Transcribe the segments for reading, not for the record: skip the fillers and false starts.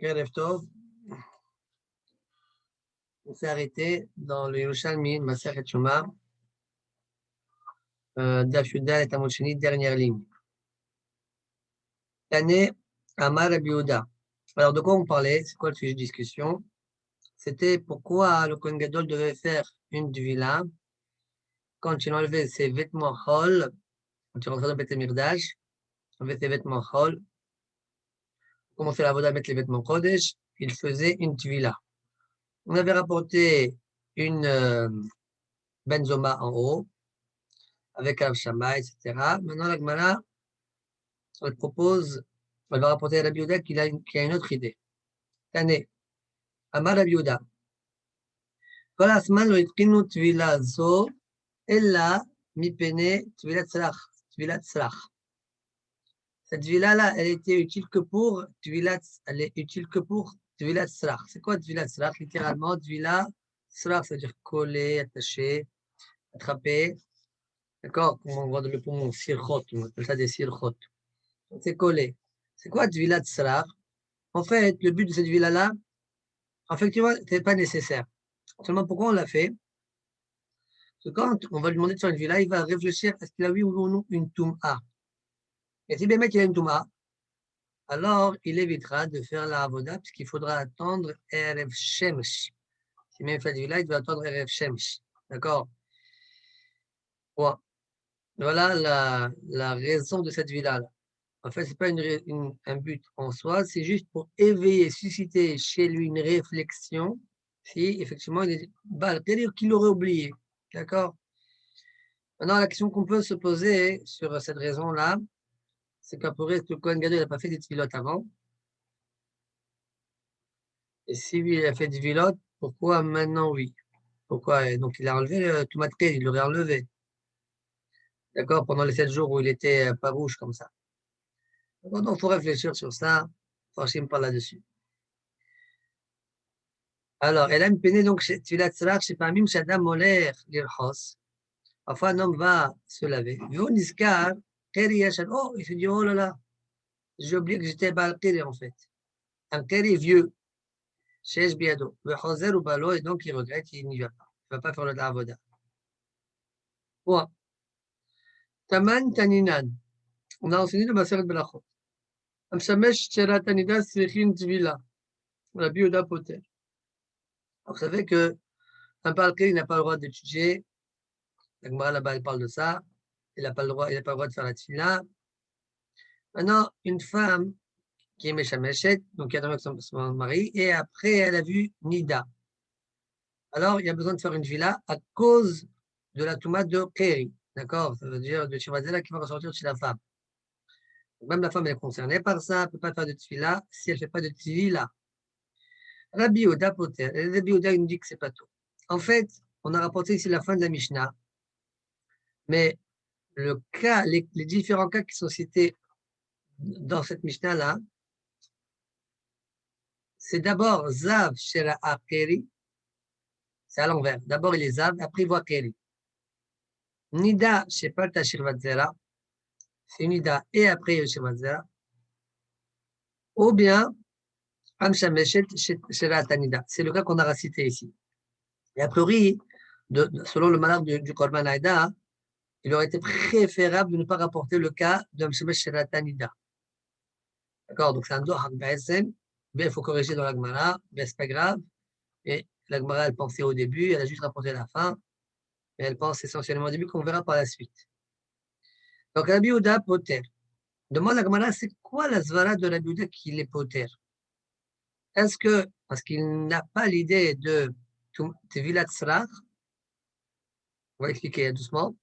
Erev Tov. On s'est arrêté dans le Yerushalmi, Masechet Shuma, Daf Yuda et Amud Sheni, dernière ligne. Tane Amar Rabbi Yehuda. Alors, de quoi on parlait? C'est quoi le sujet de discussion? C'était pourquoi le Kohen Gadol devait faire une tvila quand il enlevait ses vêtements chol, quand il rentrait dans Beth Mirdash, enlevait ses vêtements chol, commençait la voda à mettre les vêtements kodesh, il faisait une tvila. On avait rapporté une benzoma en haut, avec Rav Shammai, etc. Maintenant, la Gemara, elle propose, elle va rapporter à Rabbi Yehuda qui a une autre idée. Tane, Amar Rabbi Yehuda. Kol הזמן לא התקינו טבילה זו, אלא מפני טבילת סרח, טבילת סרח. Cette tvila-là, elle était utile que pour tvilat, elle est utile que pour tvilat srach. C'est quoi tvilat srach? Littéralement, tvila srach, c'est-à-dire coller, attacher, attraper. D'accord? Comme on voit dans le poumon, sirchot, on appelle ça des sirchot. C'est collé. C'est quoi tvilat srach? En fait, le but de cette villa-là, effectivement, ce n'est pas nécessaire. Seulement, pourquoi on l'a fait? Parce que quand on va lui demander de faire une villa, il va réfléchir est-ce qu'il a oui ou non une toum'a. Et si bien mec il a une toum'a, alors il évitera de faire la avoda, puisqu'il faudra attendre Erev Shemesh. Si même il fait une villa, il doit attendre Erev Shemesh. D'accord? Bon. Voilà la raison de cette villa-là. En fait, ce n'est pas un but en soi, c'est juste pour éveiller, susciter chez lui une réflexion si effectivement il est c'est-à-dire qu'il aurait oublié. D'accord? Maintenant, la question qu'on peut se poser sur cette raison-là, c'est qu'après, le Kohen Gadol n'a pas fait des tvilotes avant. Et si lui, il a fait des tvilotes, pourquoi maintenant oui? Pourquoi? Donc, il a enlevé tout matériel, il l'aurait enlevé. D'accord? Pendant les 7 jours où il était pas rouge comme ça. Donc, il faut réfléchir sur ça. Franchement, pas là-dessus. Alors, elle a une peine, donc, tvilat srach, c'est parmi Mshadam Moler, l'irchos. Parfois, un homme va se laver. Oh, il se dit, oh là là, j'ai oublié que j'étais Baal-Kiri en fait. Un Kiri vieux, Shesh Biado. Et donc il regrette, il n'y va pas. Il ne va pas faire le Avoda. Bon. Taman Taninan. On a enseigné le Maseret Belachot. Amshamesh Sherat Tanida Sirichin Tvila. Rabbi Yehuda Poter. Vous savez qu'un Baal-Kiri n'a pas le droit d'étudier. La Gemara là-bas, elle parle de ça. Il n'a pas le droit de faire la Tvila. Maintenant, une femme qui est Meshameshet, donc qui a dormi avec son mari, et après elle a vu Nida. Alors il y a besoin de faire une villa à cause de la Touma de Keri. D'accord? Ça veut dire de Shivazela qui va ressortir chez la femme. Même la femme est concernée par ça, elle ne peut pas faire de tefila si elle ne fait pas de tefila. Rabbi Yehuda Poter. Rabbi Yehuda nous dit que ce n'est pas tout. En fait, on a rapporté ici la fin de la Mishnah, mais le cas, les différents cas qui sont cités dans cette Mishnah-là, c'est d'abord Zav Shera Keri, c'est à l'envers. D'abord il est Zav, après il voit Keri. Nida Shepal Tashir Vatzera, c'est Nida et après Yoshe Vatzera. Ou bien Amshameshet Shera Tanida, c'est le cas qu'on a cité ici. Et a priori, selon le malheur du Korban Aïda, il aurait été préférable de ne pas rapporter le cas d'Amshamesh Shera Tanida. D'accord, donc c'est un dohak b'esem, bien il faut corriger dans la Gemara, mais c'est pas grave. Et la Gemara, elle pensait au début, elle a juste rapporté la fin, mais elle pense essentiellement au début qu'on verra par la suite. Donc Rabbi Yehuda Poter. Demande la Gemara, c'est quoi la zvara de Rabbi Yehuda qui est Poter? Est-ce que, parce qu'il n'a pas l'idée de Tevilat Srach, on va expliquer doucement,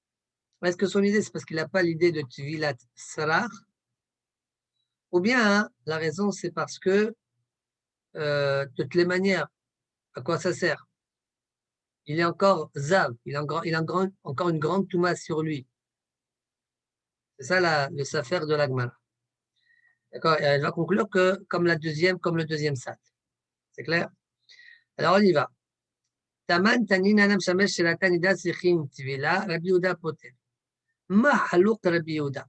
est-ce que son idée c'est parce qu'il n'a pas l'idée de Tevilat Srach, ou bien hein, la raison c'est parce que de toutes les manières, à quoi ça sert? Il est encore Zav, il a encore une grande Touma sur lui. C'est ça le safer de l'Agmara. D'accord? Et elle va conclure que comme le deuxième sat. C'est clair? Alors on y va. Taman tanin anam shamesh shel tanida sichin tvila, Rabbi Yehuda poter. Ma haluk Rabbi Yehuda.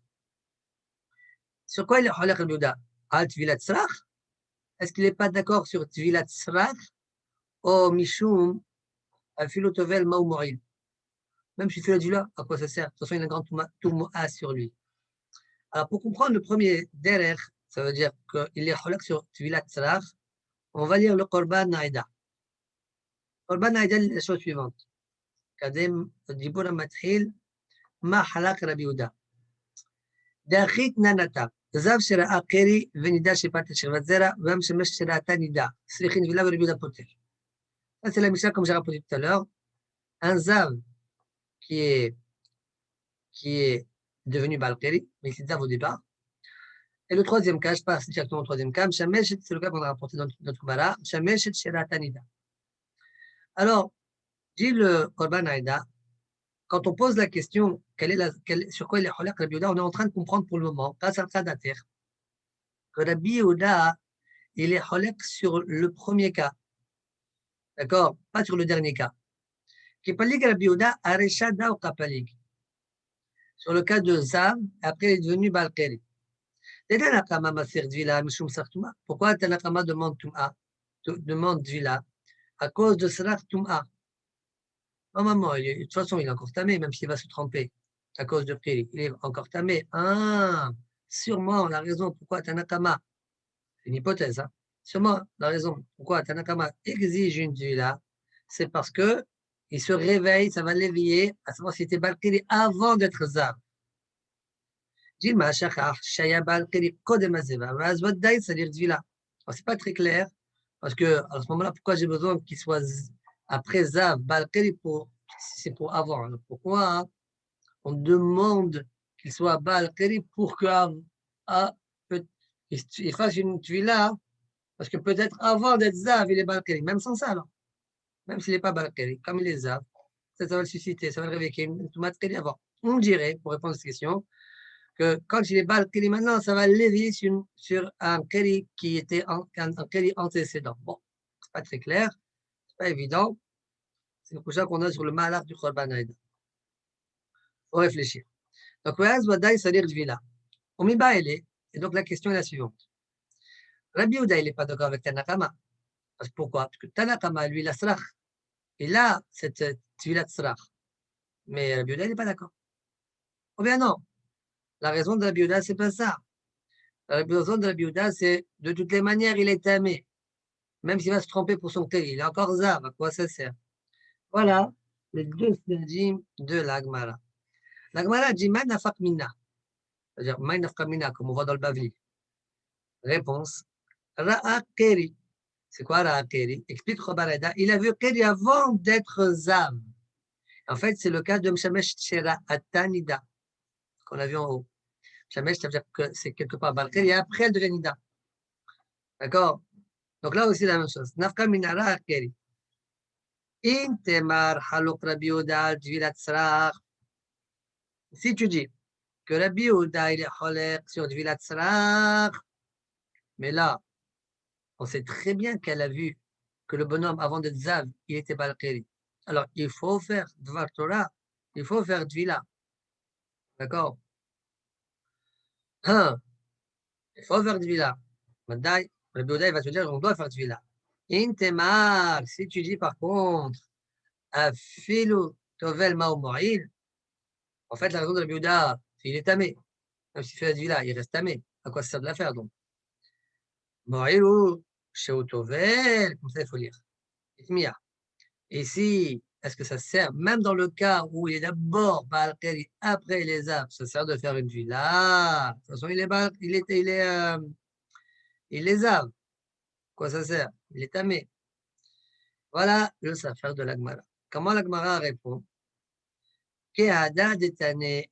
Sur quoi il est haluk Rabbi Yehuda? Al tvilat srach? est-ce qu'il n'est pas d'accord sur Tvilat Srach ou Mishum Philotovel Maoumoil? Même si tu fais là, à quoi ça sert? De toute façon, il y a un grand Touma sur lui. Alors, pour comprendre le premier derer, ça veut dire qu'il est halak sur Tvilat Srach, on va lire le Korban Naïda. Korban Naïda, la chose suivante. Kadem Dibura Mathil, Ma halak Rabbi Yehuda. דאחית ננתה, זב שראה קרי ונידה שפת שכבת זרע, והמשמש שראתה נידה, סליחין וילה ורבי יהודה פוטר. Ça, c'est la Mishnah comme j'ai rapporté tout à l'heure. Un zav qui est devenu Balkari, mais c'est zav au départ. Et le troisième cas, je passe directement au troisième cas, Mshameshet, c'est le cas qu'on a rapporté dans notre Mara, Mshameshet שראתה נידה. Alors, dit le Korban Aïda, quand on pose la question, sur quoi il est Holak Rabbi Yehuda, on est en train de comprendre pour le moment, grâce à Tzadater, que Rabbi Yehuda, il est Holek sur le premier cas. D'accord? Pas sur le dernier cas. Kipalig Rabbi Yehuda, Areshada ou Kapalig. Sur le cas de Zav, après il est devenu Balkeri. Pourquoi Tanakama demande Tum'a? Demande Dvila? À cause de Salah Tum'a. Normalement, de toute façon, il est encore tamé, même s'il va se tromper à cause de Piri. Il est encore tamé. Ah, sûrement la raison pourquoi Tanakama, c'est une hypothèse, hein? Sûrement la raison pourquoi Tanakama exige une Dvila, c'est parce que il se réveille, ça va l'éveiller, à savoir s'il était Balkiri avant d'être Zav. Dilma Shachar, Shaya Balkiri Kodemazeva, Vazvoddaï, c'est-à-dire Dvila. C'est pas très clair, parce que à ce moment-là, pourquoi j'ai besoin qu'il soit après Zav, Balkiri, c'est pour avant. Alors pourquoi on demande qu'il soit Balkiri pour qu'il fasse une Dvila, parce que peut-être avant d'être Zav, il est Balkiri, même sans ça, alors. Même s'il n'est pas Balkiri, comme il est Zav, ça va le susciter, ça va le réveiller, une tomate avant. On dirait, pour répondre à cette question, que quand il est Balkiri maintenant, ça va l'éveiller sur un Keri qui était un Keri antécédent. Bon, c'est pas très clair, c'est pas évident. C'est pour ça qu'on a sur le malach du Korban Aïda. Il faut réfléchir. Donc, Waz Wadaï Salir Dvila. Omiba elle est, et donc la question est la suivante. Rabbi Yehuda, il n'est pas d'accord avec Tanakama. Pourquoi? Parce que Tanakama, lui, il a Srach. Il a cette Tvila de Srach. Mais Rabbi Yehuda, il n'est pas d'accord. Ou bien non. La raison de Rabbi Yehuda, c'est pas ça. La raison de Rabbi Yehuda, c'est de toutes les manières, il est tamé. Même s'il va se tromper pour son Keri, il est encore Zav. À quoi ça sert? Voilà les deux synergies de l'Agmara. L'Agmara dit Maïnafak Mina. C'est-à-dire Maïnafak Mina, comme on voit dans le Bavli. Réponse Ra'a Keri. C'est quoi Ra'a Keri? Explique Chobareda. Il a vu Keri avant d'être Zav. En fait, c'est le cas de Mshamesh Shera Atanida, qu'on a vu en haut. Mshamesh, ça veut dire que c'est quelque part Balkeri et après elle devient Nida. D'accord? Donc là aussi, la même chose. Nafka Mina Ra'a Keri. Intemar Halok Rabbi Yehuda Dvilat Srach. Si tu dis que Rabbi Yehuda il est cholère sur Dvilat Srach, mais là, on sait très bien qu'elle a vu que le bonhomme, avant d'être Zav, il était Balkeri. Alors, il faut faire Dvar Torah, il faut faire Dvila. D'accord? Hein? Il faut faire Dvila. Madai, Rabbi Yehuda, il va te dire on doit faire Dvila. Intemar, si tu dis par contre, Afilu Tovel Mao Mo'il, en fait, la raison de Rabbi Yehuda, c'est qu'il est tamé. Même s'il fait la Dvila, il reste tamé. À quoi ça sert de la faire donc? Mo'il chez Tovel, comme ça il faut lire. Ici, est-ce que ça sert, même dans le cas où il est d'abord Balkari, après les arbres, ça sert de faire une villa? De toute façon, il est Zav. Quoi ça sert? Il est tamé. Voilà le safer de l'Agmara. Comment l'Agmara répond? Kehada détané.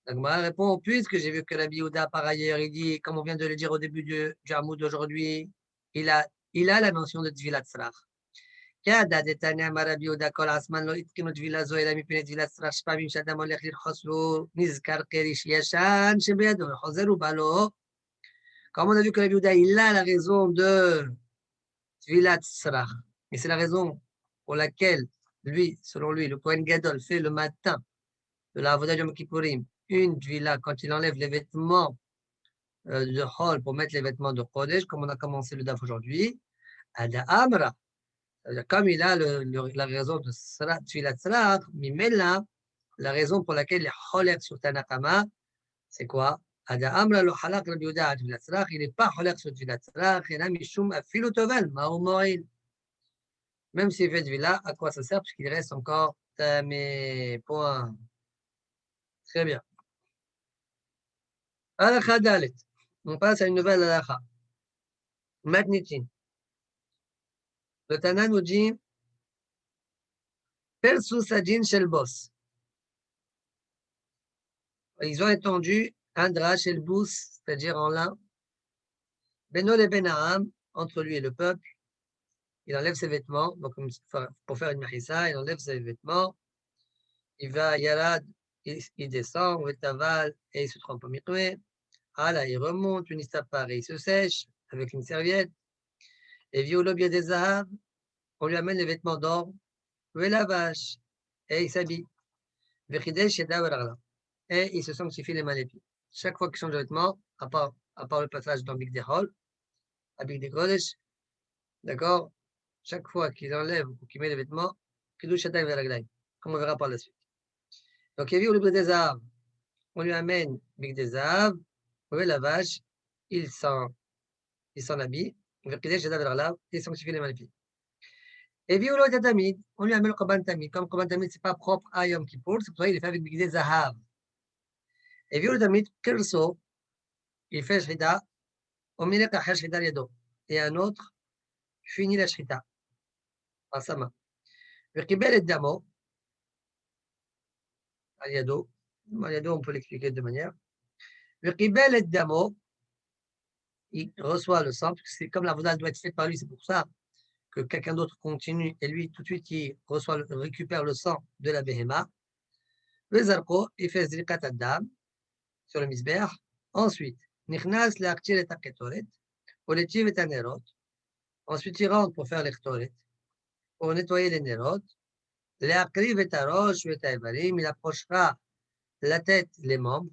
L'Agmara répond, puisque j'ai vu que la Yehuda, par ailleurs, il dit, comme on vient de le dire au début du Hamoud d'aujourd'hui, il a la mention de Tvilat Srach. כהדה דתניא אמר רבי יהודה כל הזמן לא התקינו טבילה זו אלא מפני טבילת סרח שפעמים שאדם הולך לרחוץ והוא נזכר כריש ישן שבידו וחוזר ובא לו. Comme on a vu que Rabbi Yehuda, il a la raison de Tvilat Srach. Et c'est la raison pour laquelle lui, selon lui, le Kohen Gadol fait le matin de la Avodah Yom Kippourim une Tvila quand il enlève les vêtements de Hol pour mettre les vêtements de Kodesh, comme on a commencé le DAF aujourd'hui, Ada Amra. C'est-à-dire, comme il a la raison de Tfilat Srach, Mimela, la raison pour laquelle il est Holer sur Tanakama, c'est quoi? Ada Amra lo halak Rabbi Yehuda Tfilat Srach, il n'est pas Holer sur Tfilat Srach, il a Mishum Afilu Tovel, Ma'u Mo'il. Même s'il fait Tvila, à quoi ça sert? Parce qu'il reste encore Tamé. Point. Très bien. Halakha Dalet. On passe à une nouvelle halakha. Matnitin. Le Tana nous dit Persu Sajin Shel Boss. Ils ont étendu un drap chez le bous, c'est-à-dire en lin. Beno et Benaam, entre lui et le peuple. Il enlève ses vêtements, donc pour faire une mahissa, il enlève ses vêtements. Il va à Yarad, il descend, au Taval, et il se trompe au mikvé. Ah là, il remonte, une istapar, et il se sèche avec une serviette. Et Violobia des Zahab, on lui amène les vêtements d'or, la vache, et il s'habille. Et il se sanctifie les mains et les pieds. Chaque fois qu'il change de vêtements, à part le passage dans Big Dehol, à Big Dekodesh, d'accord, chaque fois qu'il enlève ou qu'il met les vêtements, Kiddush Shadai Veraglaim, comme on verra par la suite. Donc, il y a le des Zahab, on lui amène Big des Zahab, la vache, il s'en habille, il sanctifie les mains et les pieds. Et Violo de Tamid, on lui amène le Korban Tamid. Comme Korban Tamid, ce n'est pas propre à Yom Kippour, c'est pour ça qu'il est fait avec Bigdé Zahav. Et Violo de Tamid, Kerso, il fait Shrita, on met le Shrita Yado. Et un autre finit la Shrita par sa main. Le Kibel et Damo, al Yado, on peut l'expliquer de deux manières. Le Kibel et Damo, il reçoit le sang, parce que c'est comme la voda doit être faite par lui, c'est pour ça que quelqu'un d'autre continue, et lui, tout de suite, il récupère le sang de la Behema. Le Zarko, il fait Zrikat Adam sur le Misber. Ensuite, Nichnas l'Aktir et Aketoret, pour les Tiv et Nerot. Ensuite, il rentre pour faire les Ktoret, pour nettoyer les Nerot. L'Akriv et Arosh, et Taïvarim, il approchera la tête, les membres.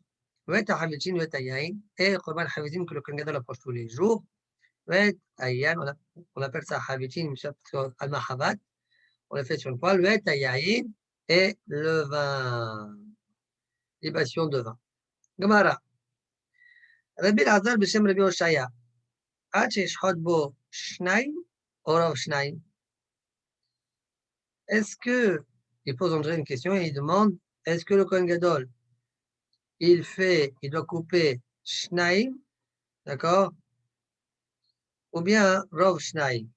Et Havitin, et Tayain, et Korban Havitin que le Kohen approche tous les jours. Et Tayain, on appelle ça Havitin, Al-Mahabat. On le fait sur une poêle. Et Tayain, et le vin, libation de vin. Gemara. Rabbi Elazar b'shem Rabbi Oshaya. עד שישחוט בו שניים או רוב שניים. Est-ce que, il pose André une question et il demande, est-ce que le Kohen Gadol, il doit couper shnaim, d'accord, ou bien rov shnaim?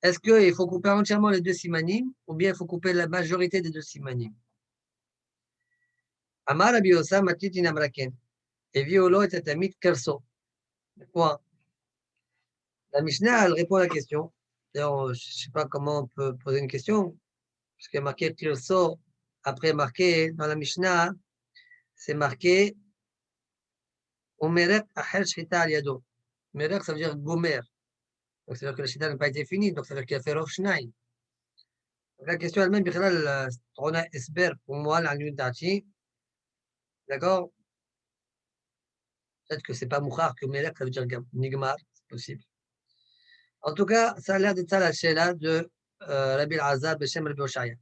Est-ce qu'il faut couper entièrement les deux simanim, ou bien il faut couper la majorité des deux simanim? Amar Rabbi Yosa matitin amraken, et violo et tatamit kerso. Point. La Mishnah, elle répond à la question. D'ailleurs, je ne sais pas comment on peut poser une question, parce qu'il y a marqué kerso, après marqué dans la Mishnah, c'est marqué Omerek Acher Shchita al Yado. Merek, ça veut dire gomer. Donc, ça veut dire que la Shchita n'a pas été finie, donc ça veut dire qu'il a fait Rov Shnaim. La question elle-même, on a Esber pour moi, la nuit d'Achi. D'accord? Peut-être que ce n'est pas Mouchar, que Merek, ça veut dire Nigmar, c'est possible. En tout cas, ça a l'air d'être ça la Sheila de Rabbi Elazar, Beshem Rabbi Oshaya.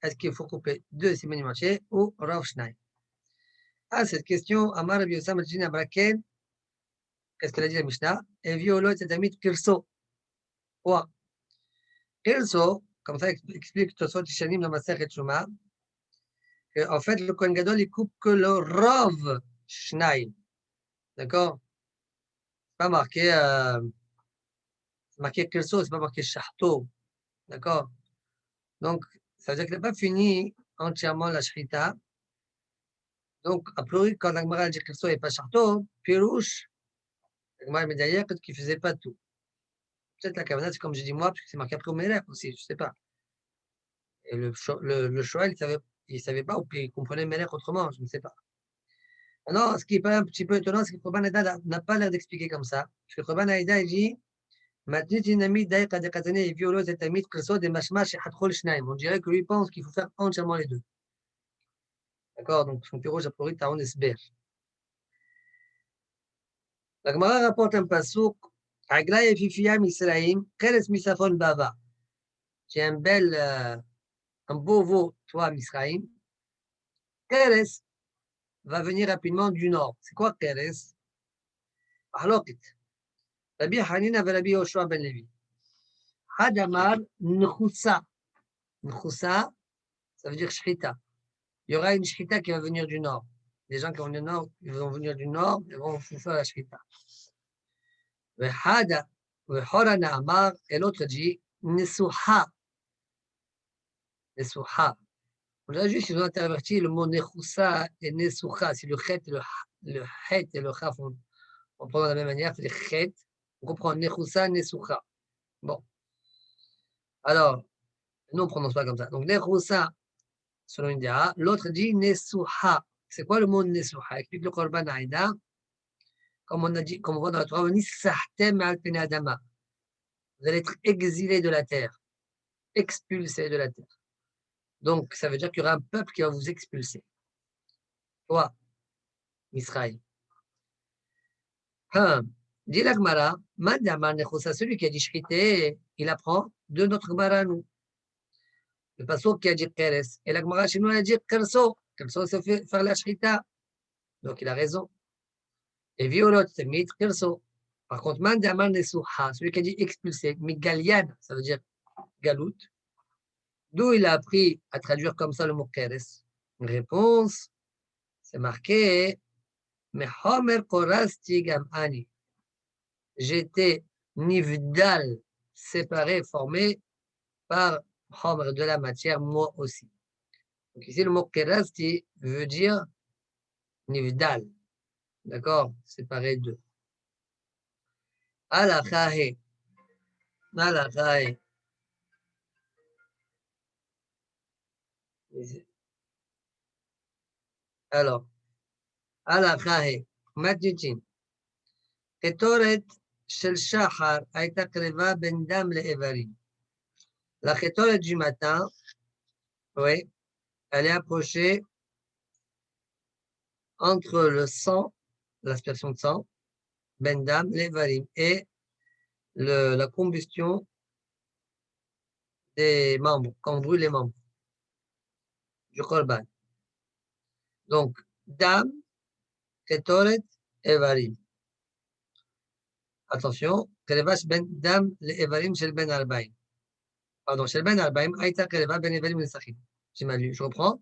Est-ce qu'il faut couper deux simanim entiers ou Rov Shnaim? Ah, cette question, Amar Rabbi Yossam Majin Abraken, qu'est-ce qu'elle a dit la Mishnah? Et violo et Tadamit Kirso. Quoi? Kirso, comme ça explique Tosot Tishanim dans Masechet Shuma, en fait, le Kohen Gadol, il coupe que le Rov Shnaim. D'accord? C'est pas marqué, marqué Kirso, c'est pas marqué Shahto. D'accord? Donc, ça veut dire qu'il n'a pas fini entièrement la Shrita. Donc, a priori, quand la Gemara dit Kirso et pas Shahto, Pirouche, la Gemara met derrière, peut-être qu'il ne faisait pas tout. Peut-être la Kavanah, c'est comme j'ai dit moi, parce que c'est marqué après au Melech aussi, je ne sais pas. Et le Shoel, il ne savait pas, ou puis il comprenait Melech autrement, je ne sais pas. Maintenant, ce qui est pas un petit peu étonnant, c'est que Choban Haïda n'a pas l'air d'expliquer comme ça. Parce que Choban Haïda, il dit On dirait que lui pense qu'il faut faire entièrement les deux. D'accord? Donc, son piroge a priori Taon Esber. La Gemara rapporte un pasouk. Agla et Fifia Misraïm, Keres Misafon Bava. J'ai un beau veau, toi, Misraïm. Keres va venir rapidement du nord. C'est quoi Keres? Ahlokit. Rabbi Hanina ve Rabbi Yoshua ben Levi. Hadamar Nchoussa. Nchoussa, ça veut dire Shrita. Il y aura une Shrita qui va venir du nord. Les gens qui vont du nord, ils vont venir du nord, ils vont faire la Shrita. Hada, Horana Amar, et l'autre dit Nesuha. Nesuha. On a juste, ils ont interverti le mot Nechoussa et Nesuha. Si le chet et le chaf, on prend de la même manière, c'est les chet. On comprend Nechoussa, Nesuha. Bon. Alors, nous, on ne prononce pas comme ça. Donc, Nechoussa, selon une dia, l'autre dit Nesuha. C'est quoi le mot Nesuha? Explique le Korban Aïda. Comme on a dit, comme on voit dans la Torah, on dit Sahtem al Adama. Vous allez être exilés de la terre, expulsés de la terre. Donc, ça veut dire qu'il y aura un peuple qui va vous expulser. Toi, Israël. Dit la Gemara, celui qui a dit Shrité, il apprend de notre Gemara, nous. Le passage qui a dit Keres. Et la Gemara chez nous, elle a dit Kerso. Kerso, ça fait faire la Shrita. Donc, il a raison. Et Violot, c'est mit Kerso. Par contre, Mandamar Nesuha, celui qui a dit expulsé, Migalian, ça veut dire galout. D'où il a appris à traduire comme ça le mot Keres. Une réponse, c'est marqué Mehomer Korasti Gamani. J'étais Nivdal, séparé, formé par Homer de la matière, moi aussi. Donc ici, le mot Kerasti veut dire Nivdal. D'accord? Séparé d'eux. Alachahe. Alachahe. Alors, Alachahe. Matitin. Ketoret shel Shachar aita kreva ben dam le Evarim. La Ketoret du matin, oui, elle est approchée entre le sang, l'aspersion de sang, ben dam le Evarim, et la combustion des membres, quand on brûle les membres du Korban. Donc, dam, Ketoret, Evarim. Attention, Kerevash ben dam le Evarim shel ben Arbaim. Pardon, shel ben Arbaim, aïta Kereva ben Evarim le Sachim. J'ai mal lu, je reprends.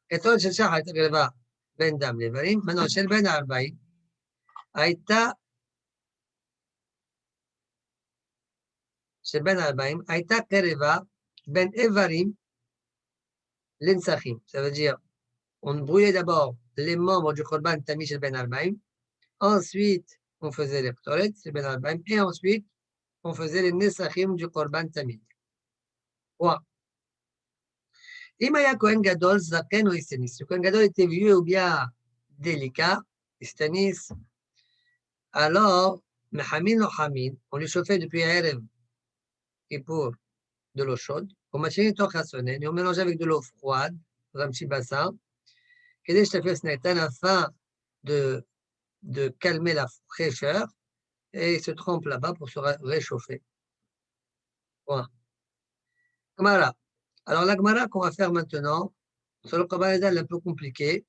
Ketoret shel Shach, aïta Kereva ben dam le Evarim. Maintenant, shel ben Arbaim, aïta shel ben Arbaim, aïta Kereva ben Evarim le Sachim. Ça veut dire, on brûlait d'abord les membres du Korban Tami shel ben Arbaim. Ensuite, on faisait les Ktoret, c'est Ben Arbaim, et ensuite, on faisait les Nesachim du Korban Tamid. Quoi? Imaya Kohen Gadol, Zaken ou Istanis. Le Kohen Gadol était vieux ou bien délicat, Istanis. Alors, Mehamin ou Hamin, on lui chauffait depuis Erev et pour de l'eau chaude. On machinait au Chassonen et on mélangeait avec de l'eau froide dans un petit bassin. Kedej Tafir Snaitan afin de calmer la fraîcheur. Et il se trempe là-bas pour se réchauffer. Voilà. Gemara. Alors la Gemara qu'on va faire maintenant, sur le Korban Hadar, un peu compliqué,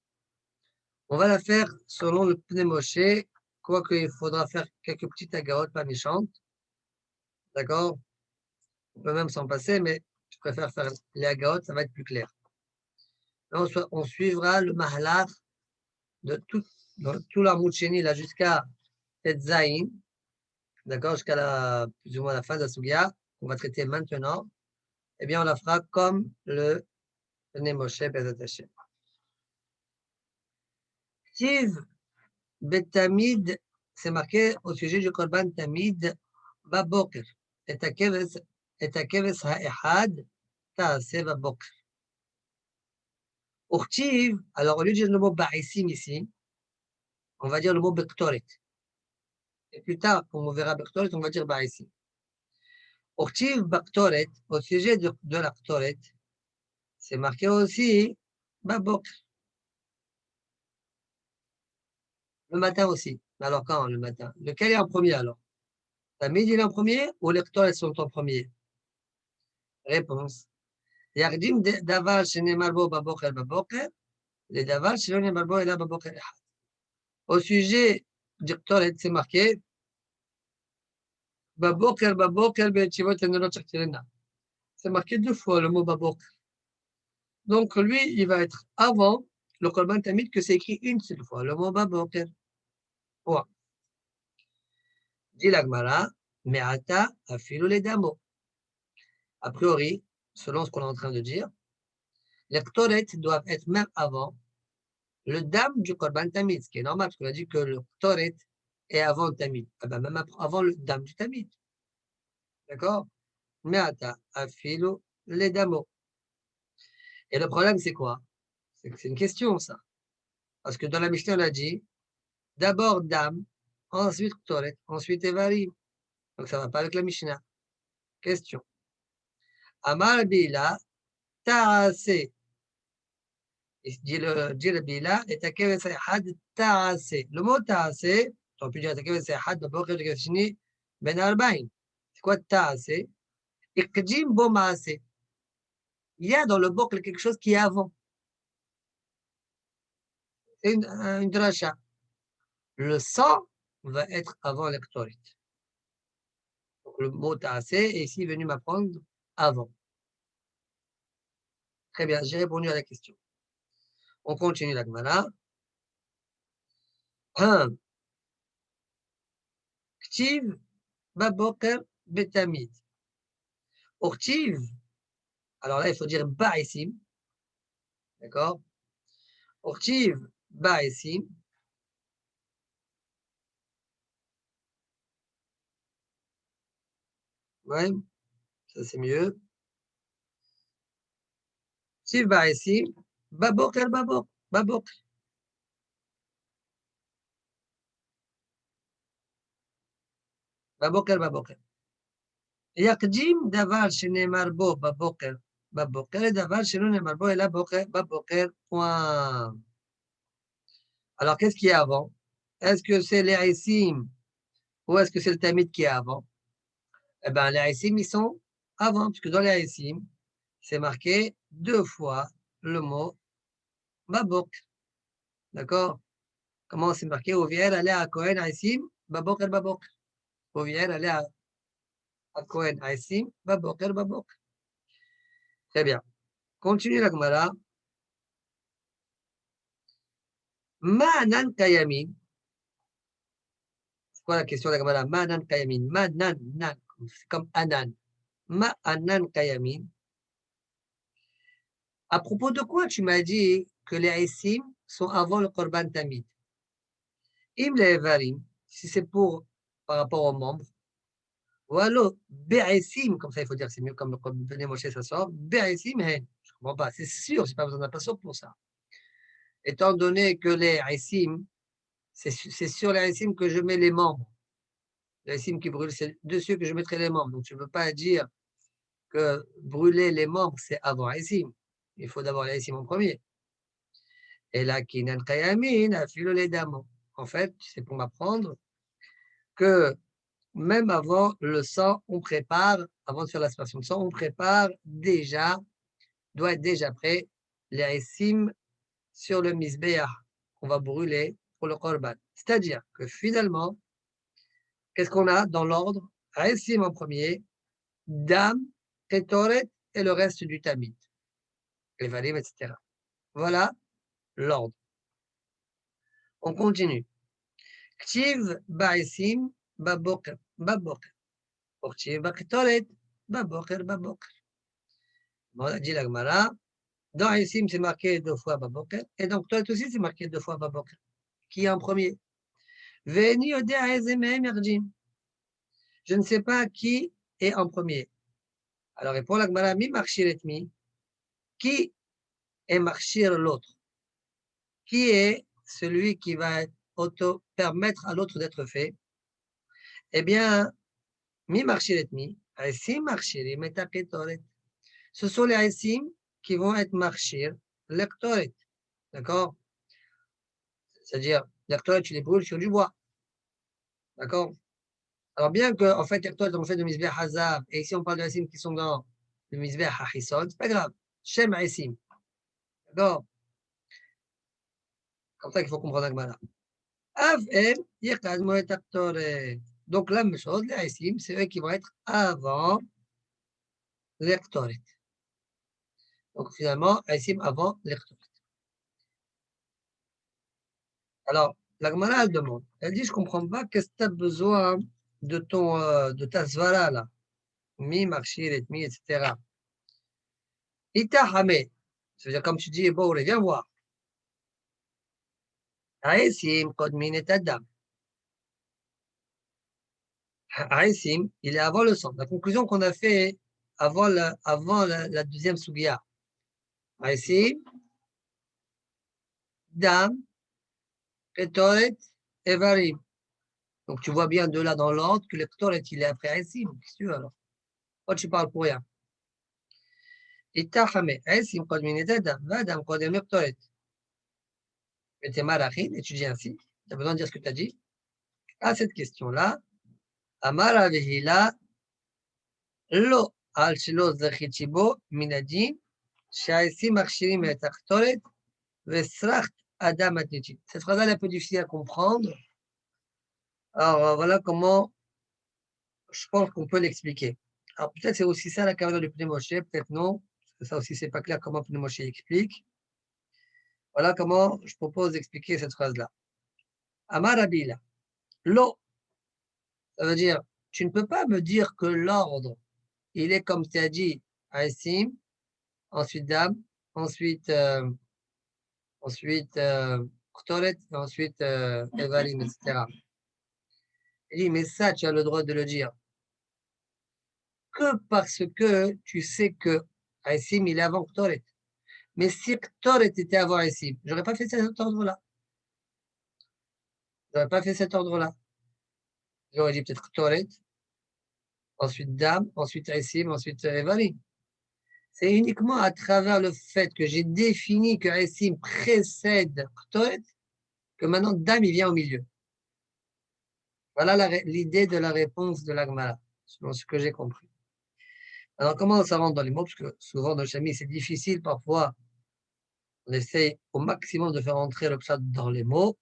on va la faire selon le Pnei Moshe, quoique il faudra faire quelques petites agarotes pas méchantes. D'accord? On peut même s'en passer, mais je préfère faire les agarotes, ça va être plus clair. Là, on suivra le mahalach de tout l'Amoud Sheni là jusqu'à Tetzaïn, d'accord, jusqu'à plus ou moins la fin de la Sugia, qu'on va traiter maintenant. Eh bien, on la fera comme le Pnei Moshe Bezat Hashem. Tiv Betamid, c'est marqué au sujet du Korban Tamid, Baboker. Et à Keves Ha'ehad, Ta'aseh Baboker. Urtiv, alors au lieu de dire le mot Ba'issim ici, on va dire le mot Bektoret. Et plus tard, quand on verra Bektoret, on va dire Ba'issim. Ortiv Baktoret, au sujet de la Ktoret, c'est marqué aussi Babok, le matin aussi. Alors quand le matin? Lequel est en premier alors? Tamid il est en premier ou les Ktoret sont en premier? Réponse. Yardim Davar Shenemar Bo Baboker Baboker, les Davar Shenemar Bo Ela Baboker Echad. Au sujet du Ktoret, c'est marqué Baboker Baboker Be'etivot Enelot Shaktirena. C'est marqué 2 fois le mot Baboker. Donc lui, il va être avant le Korban Tamid que c'est écrit une seule fois, le mot Baboker. Point. Dit l'Agmara, Me'ata afilu les damo. A priori, selon ce qu'on est en train de dire, les Ktoret doivent être même avant le dam du Korban Tamid, ce qui est normal, parce qu'on a dit que le Ktoret est avant le Tamid. Ah ben même avant le dam du Tamid. D'accord? Me'ata afilu les damo. Et le problème, c'est quoi? C'est que c'est une question, ça. Parce que dans la Mishnah, on a dit d'abord dam, ensuite Ktoret, ensuite Evarim. Donc ça ne va pas avec la Mishnah. Question. Amar Bila, Ta'ase. Dit le Bila, et Takev Sayhad Ta'ase. Le mot Ta'ase, on peut dire Takev Sayhad, le Bokeh de Gashini, Ben Arbaïn. C'est quoi Ta'ase? Ikjim Bo Maase. Il y a dans le Bokeh quelque chose qui est avant. C'est une dracha. Le sang va être avant l'électorite. Donc le mot Ta'ase est ici venu m'apprendre avant. Très bien, j'ai répondu à la question. On continue la Gemara. Ktiv Baboker Betamid. Ortiv, alors là, il faut dire Ba'esim. D'accord? Ortiv Ba'esim. Ouais, ça c'est mieux. Ortiv Ba'esim. Baboker Babok. Babok. Baboker Baboker. יקדים דבר שנאמר בו בבוקר, בבוקר, דבר שלא נאמר בו אלא בבוקר, point. Alors, qu'est-ce qui est avant? Est-ce que c'est les Haïsim ou est-ce que c'est le Tamid qui est avant? Eh bien, les Haïsim, ils sont avant, puisque dans les Haïsim, c'est marqué 2 fois le mot Babok. D'accord? Comment c'est marqué? Ovier, allez à Kohen Haïsim, Babok el Babok. Ovier, allez à Kohen Haïsim, Babok el Babok. Très bien. Continue la Gemara. Ma'anan kayamin. C'est quoi la question de la Gemara? Ma'anan kayamin. Ma'anan, nan. C'est comme anan. Ma'anan kayamin. À propos de quoi tu m'as dit que les Haïsim sont avant le Korban Tamid? Im le Evarim, si c'est pour par rapport aux membres. Ou alors, Be'esim, comme ça il faut dire, c'est mieux comme Bnei Moshe ça sort. Be'esim, hen. Je ne comprends pas. C'est sûr, je n'ai pas besoin d'un passeur pour ça. Étant donné que les Haïsim, c'est sur les Haïsim que je mets les membres. Les Haïsim qui brûlent, c'est dessus que je mettrai les membres. Donc, tu ne peux pas dire que brûler les membres, c'est avant Haïsim. Il faut d'abord les Haïsim en premier. Et là, Kinan Kayamin, Afilo les Damo. En fait, c'est pour m'apprendre que même avant le sang, on prépare, avant de faire l'aspiration de sang, on prépare déjà, doit être déjà prêt, les Haïsim sur le Misbéach qu'on va brûler pour le Korban. C'est-à-dire que finalement, qu'est-ce qu'on a dans l'ordre? Haïsim en premier, Dam, Ketoret et le reste du Tamid, les Valim, etc. Voilà l'ordre. On continue. Ktiv Ba'esim Baboker, Baboker. Ktiv Baketoret, Baboker, Baboker. On a dit la Gemara. Dans Haïsim, c'est marqué 2 fois Baboker. Et donc, toi aussi, c'est marqué 2 fois Baboker. Qui est en premier? Veni Odea Ezemem Yarjim. Je ne sais pas qui est en premier. Alors, répond la Gemara, mi marchir et mi. Qui est marchir l'autre? Qui est celui qui va permettre à l'autre d'être fait? Eh bien, mi marchir et mi. Aïsim marchirim et aketoret. Ce sont les aïsim qui vont être marchir lectoret. D'accord? C'est-à-dire, lectoret, tu les brûles sur du bois. D'accord? Alors, bien que, en fait, lectoret, on fait de misbeh hazav, et ici, on parle de aïsim qui sont dans le misbeh hachisod, c'est pas grave. Shem aïsim. D'accord? Comme ça qu'il faut comprendre Agmara. Av el, yekadmo et aktoret. Donc, la même chose, les aïsim, c'est eux qui vont être avant lectoret. Donc, finalement, aïsim avant lectoret. Alors, la Gemara, elle demande. Elle dit, je ne comprends pas, qu'est-ce que tu as besoin de ta svara, là? Mi, marchir, et mi, etc. Ita hame. Ça veut dire, comme tu dis, bon, viens voir. Aïsim, kodmin et adam. Aïsim, il est avant le sang. La conclusion qu'on a fait avant la deuxième sugia. Aïsim, dam, ketoret, evarim. Donc, tu vois bien de là dans l'ordre que le ketoret, il est après Aïsim. Qu'est-ce que tu veux alors? Toi, tu parles pour rien. Ita hame. Aïsim, kodmin et adam. Vadam, kodem, ketoret. Mais tu es malachit, étudie ainsi. Tu as besoin de dire ce que tu as dit. À cette question-là, Amar Avihila, Lo al shelo zachichibo minadin, shaisi marchirim et achtoret, vesracht adam atnichit. Cette phrase-là est un peu difficile à comprendre. Alors voilà comment je pense qu'on peut l'expliquer. Alors peut-être c'est aussi ça la carrière de Pnei Moshe, peut-être non, parce que ça aussi c'est pas clair comment Pnei Moshe explique. Voilà comment je propose d'expliquer cette phrase-là. Amar Avihila, Lo, ça veut dire, tu ne peux pas me dire que l'ordre il est comme tu as dit, Aïsim, ensuite Dam, ensuite Ktoret, et ensuite Evarim, etc. Il dit, mais ça, tu as le droit de le dire que parce que tu sais que Aïsim, il est avant Ktoret. Mais si Ktoret était avant Aïsim, je n'aurais pas fait cet ordre-là. Je n'aurais pas fait cet ordre-là. J'aurais dit peut-être Ktoret, ensuite Dam, ensuite Aïsim, ensuite Evarim. C'est uniquement à travers le fait que j'ai défini que Aïsim précède Ktoret que maintenant Dam, il vient au milieu. Voilà l'idée de la réponse de l'Agmara, selon ce que j'ai compris. Alors, comment ça rentre dans les mots? Parce que souvent, dans le chamis, c'est difficile. Parfois, on essaye au maximum de faire entrer le pshat dans les mots.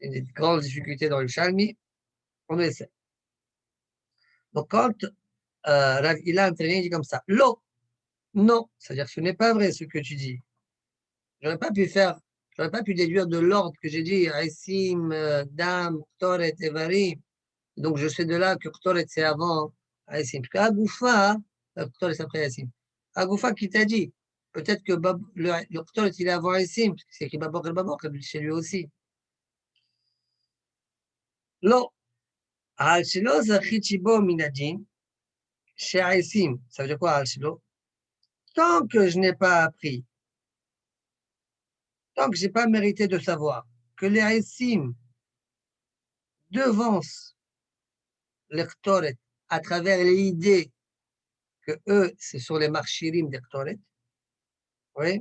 C'est une grande difficulté dans le chamis. On essaie. Donc, quand il a intervenu, il dit comme ça, l'eau, non, c'est-à-dire que ce n'est pas vrai ce que tu dis. J'aurais pas pu faire, j'aurais pas pu déduire de l'ordre que j'ai dit, Aïsim, Dam, Ktoret, Evarim. Donc, je sais de là que Ktoret, c'est avant Aïsim. Parce qu'Agoufa, Ktoret, c'est après Aïsim. Agoufa qui t'a dit, peut-être que le Ktoret, il est avant Aïsim, parce que c'est écrit Babok el Babok, chez lui aussi. Lo, Al Shilo Zachichibo Minadin, chez Aïsim. Ça veut dire quoi, Al Shilo? Tant que je n'ai pas appris, tant que je n'ai pas mérité de savoir que les Aïsim devancent les Ktoret à travers l'idée que eux, ce sont les marchirim des Ktoret, oui,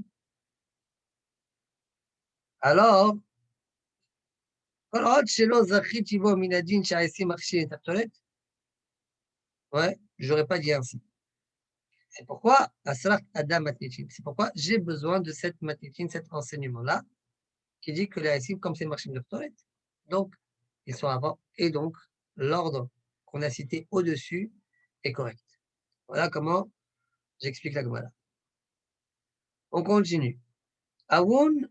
alors, ouais, j'aurais pas dit ainsi. C'est pourquoi, c'est pourquoi j'ai besoin de cette matnitin, cet enseignement-là, qui dit que les haïsim, comme c'est le marché de Torah, donc, ils sont avant, et donc, l'ordre qu'on a cité au-dessus est correct. Voilà comment j'explique la Gemara. On continue. Awun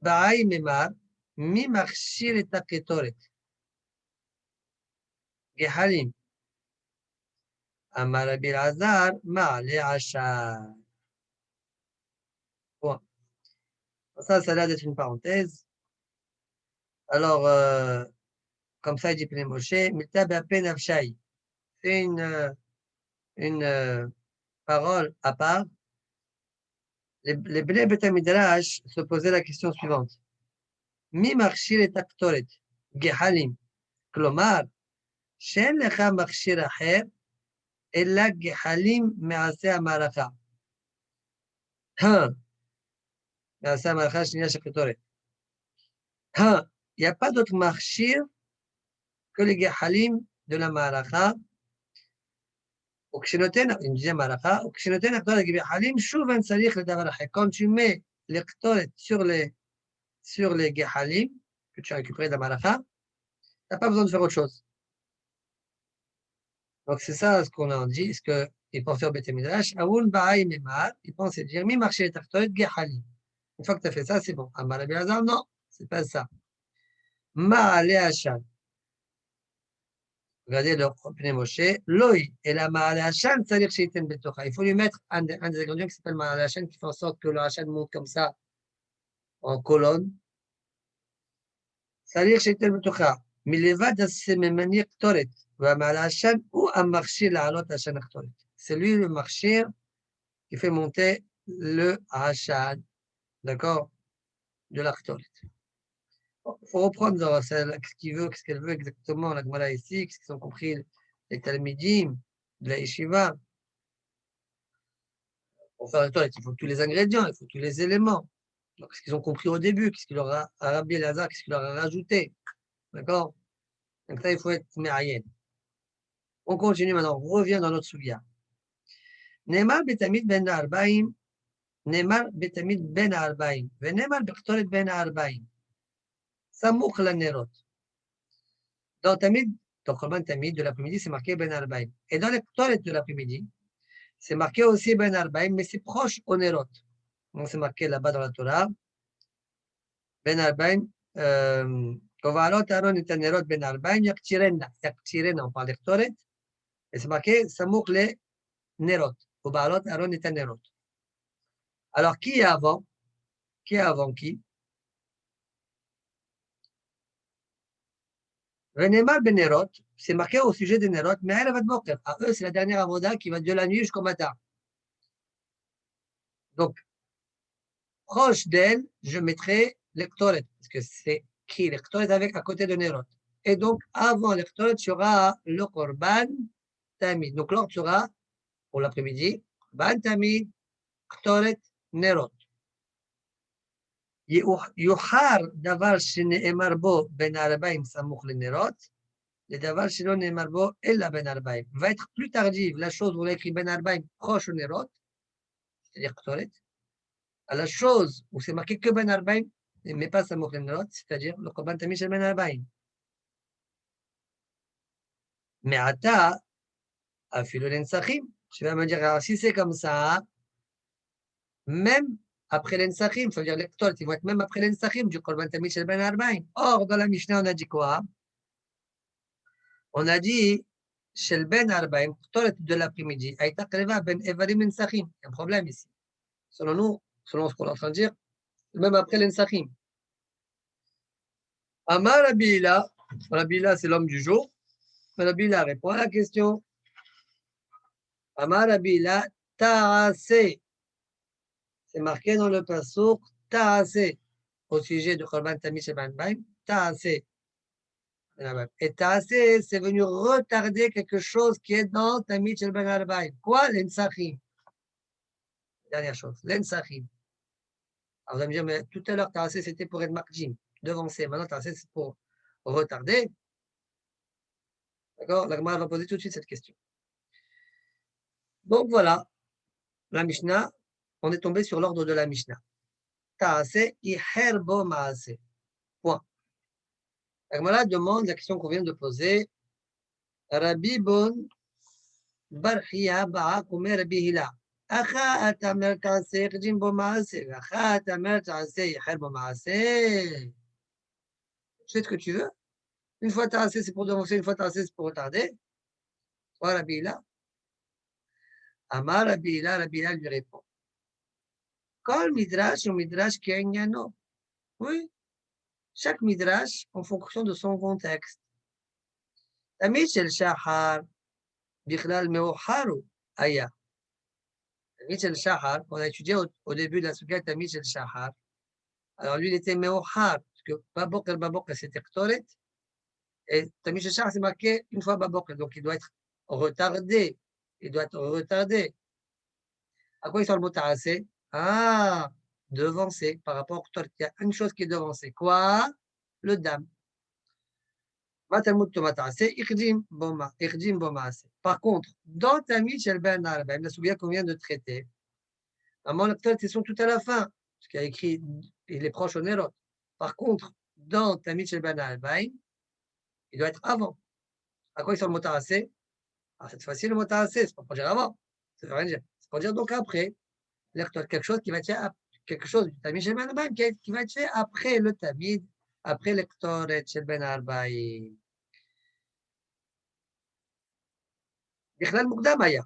ba'ay memar, mi marchir et aketoret. Gehalim. Amar Rabbi Lazar, ma'ale achar. Bon, ça a l'air d'être une parenthèse. Alors, comme ça, il dit Pnei Moshe, Mitab Apen Avshai. C'est une parole à part. Les Bnei Bet Midrash se posaient la question suivante. Mi marchir et aktoret, gehalim. Klomar, shen lecha marchir acher, אלא גחלים מעשה המערכה. מעשה המערכה השנייה של קטורת. Il n'y a pas d'autre marchir que les גחלים de la מערכה. וכשנותן, une deuxième מערכה, וכשנותן הקטורת לגחלים, שוב אין צריך לדבר אחר. Quand tu mets les קטורת sur les גחלים, que tu as récupéré de la מערכה, tu n'as pas besoin de faire autre chose. Donc c'est ça ce qu'on a dit, ce qu'ils pensent faire Beth Midrash. Aoul Ba'ay Memar, ils pensent dire mi marché tartoret Gehali. Une fois que tu as fait ça, c'est bon. Amar Rabbi Elazar, non, c'est pas ça. Ma'ale Hashan. Regardez le Pnei Moshe. Loi et la Ma'ale Hashan, c'est-à-dire Sheiten Betocha. Il faut lui mettre un des ingrédients qui s'appelle Ma'ale Hashan, qui fait en sorte que le Hashan monte comme ça en colonne. C'est-à-dire Sheiten Betocha. מלבד הסממני קטורת והמעלה השן הוא המכשיר לעלות השן הקטורת. C'est lui le marchir qui fait monter le Hashan, d'accord, de la Ktoret. Il faut reprendre ce qu'elle veut exactement, la Gemara ici, ce qu'ils ont compris les Talmidim, de la Yeshiva. Pour faire la Ktoret, il faut tous les ingrédients, il faut tous les éléments. Donc, ce qu'ils ont compris au début, qu'est-ce qu'il leur a, Rabbi Elazar, qu'est-ce qu'il leur a rajouté, d'accord. Donc ça, il faut être mé'ayen. On continue maintenant, on revient dans notre souviens. Neymar betamid ben arba'im, Neymar betamid ben arba'im, ונאמר בקטורת ben arba'im. Samouk la nerot. Dans Tamid, dans Korban Tamid de l'après-midi, c'est marqué Ben Arbaim. Et dans les Ktoret de l'après-midi, c'est marqué aussi Ben Arbaim, mais c'est proche au Nerot. Donc c'est marqué là-bas dans la Torah. Ben Arbaim, Kovalot Aaron et Nerot Ben Arbaim, Yaktirena. Yaktirena, on parle des Ktoret. Et c'est marqué Samouk les Nerot. Kovalot Aaron et Nerot. Alors qui est avant? Qui est avant qui? Venemar ben Nerot, c'est marqué au sujet des Nerot, mais elle va de Boker. À eux, c'est la dernière avoda qui va de la nuit jusqu'au matin. Donc, proche d'elle, je mettrai l'Ektoret, parce que c'est qui l'Ektoret avec à côté de Nerot. Et donc, avant l'Ektoret, il y aura le Korban Tamid. Donc, l'ordre sera, pour l'après-midi, Korban Tamid, Ektoret, Nerot. יוחר דבר שנאמר בו בין 40 סמוך לנרות, לדבר שלא נאמר בו אלא בין 40. Va être plus tardive la chose où on a écrit בין 40 proche au Nerot, c'est-à-dire Ktoret, à la chose où c'est marqué que Ben Arbaim, mais pas Samouk Nerot, c'est-à-dire le Korban Tamid chez Ben Arbaim. Mais Ata, Afilo l'Ensachim, tu vas me dire, alors si c'est comme ça, même après l'Ensachim, ça veut dire les Ktoret, ils vont être même après l'Ensachim du Korban Tamid chez Ben Arbaim. Or, dans la Mishnah, on a dit quoi? On a dit, chez le Ben Arbaim, Ktoret de l'après-midi, Aïta Kreva Ben Evarim Ensachim. Il y a un problème ici. Selon nous, selon ce qu'on est en train de dire, même après l'Ensachim. Amar Rabbi Hila, c'est l'homme du jour. Rabbi Hila répond à la question. Amar Rabbi Hila, Ta'ase. C'est marqué dans le pasuk Ta'ase. Au sujet du Korban Tamid chez Ben Arbaim, Ta'ase. Et Ta'ase, c'est venu retarder quelque chose qui est dans Tamid chez Ben Arbaim. Quoi? L'Ensachim. Dernière chose, l'Ensachim. Alors vous allez me dire, mais tout à l'heure, Ta'ase, c'était pour être Makjim, devancer. Maintenant, Ta'ase, c'est pour retarder. D'accord? La Gemara va poser tout de suite cette question. Donc voilà, la Mishnah, on est tombé sur l'ordre de la Mishnah. Ta'ase iherbo ma'ase. Point. La Gemara demande la question qu'on vient de poser. Rabbi Bon Barchia Ba'a Kumer Rabbi Hila. Acha atamer ta'ase jimbo ma'ase. Acha atamer ta'ase iherbo ma'ase. Tu fais ce que tu veux. Une fois Ta'ase, c'est pour devancer, une fois Ta'ase, c'est pour retarder. Toi, Rabbi Hila. Amar Rabbi Hila lui répond. Kol midrash ou midrash qui a oui, chaque midrash en fonction de son contexte. Tamid shel shachar, bichlal meocharu aya. Tamid shel shachar, on a étudié au début de la sukkah Tamid shel shachar. Alors lui, il était meochar, parce que babokr, c'était Ktoret. Et Tamid shel shachar, c'est marqué une fois babokr, donc il doit être retardé. il doit être retardé. À quoi il sort le mot ta'asé? Ah, devancé par rapport au Qtar. Il y a une chose qui est devancée. Quoi? Le dam. Par contre, dans Tamid Shel Ben Arbaim, la souviens qu'on vient de traiter, Amon Qtar, ils sont tout à la fin, ce qui a écrit, il est proche au Nérot. Par contre, dans Tamid Shel Ben Arbaim, il doit être avant. À quoi il sort le mot ta'asé? Ah, cette fois-ci, le mot ta'asé, c'est pas pour dire avant. Ça veut rien dire. C'est pour dire donc après. Quelque chose qui va être fait, quelque chose du Tamid Shel Ben Arbaim qui va être fait après le Tamid, après le Qtar Shel Ben Arbaim. בכלל מוקדם היה,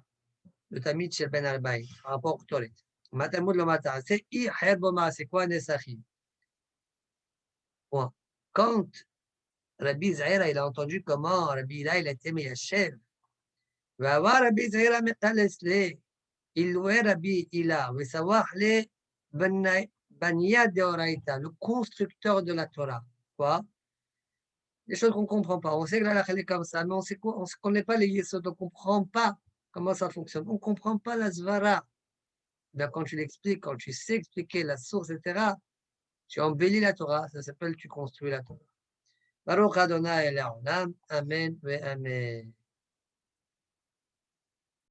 לתמיד של בין הארבעים, rapport קטורית. מה תלמוד לא מה תעשה, אי חייב בו מעשה, quoi נסחים. Bon. Quand Rabbi Zahira, il a entendu comment Rabbi Hila, il a été Meyashev, ועבר רבי זעירא מחלס ל, אילוה רבי הילה, וסווח לבניה דאורייתא, le constructeur de la Torah. Quoi? Des choses qu'on ne comprend pas. On sait que la halakha est comme ça, mais on ne connaît pas les yesod, on ne comprend pas comment ça fonctionne. On ne comprend pas la zvara. Ben, quand tu l'expliques, quand tu sais expliquer la source, etc., tu embellis la Torah, ça s'appelle tu construis la Torah. Baruch Adonai Elohim, Amen, Amen.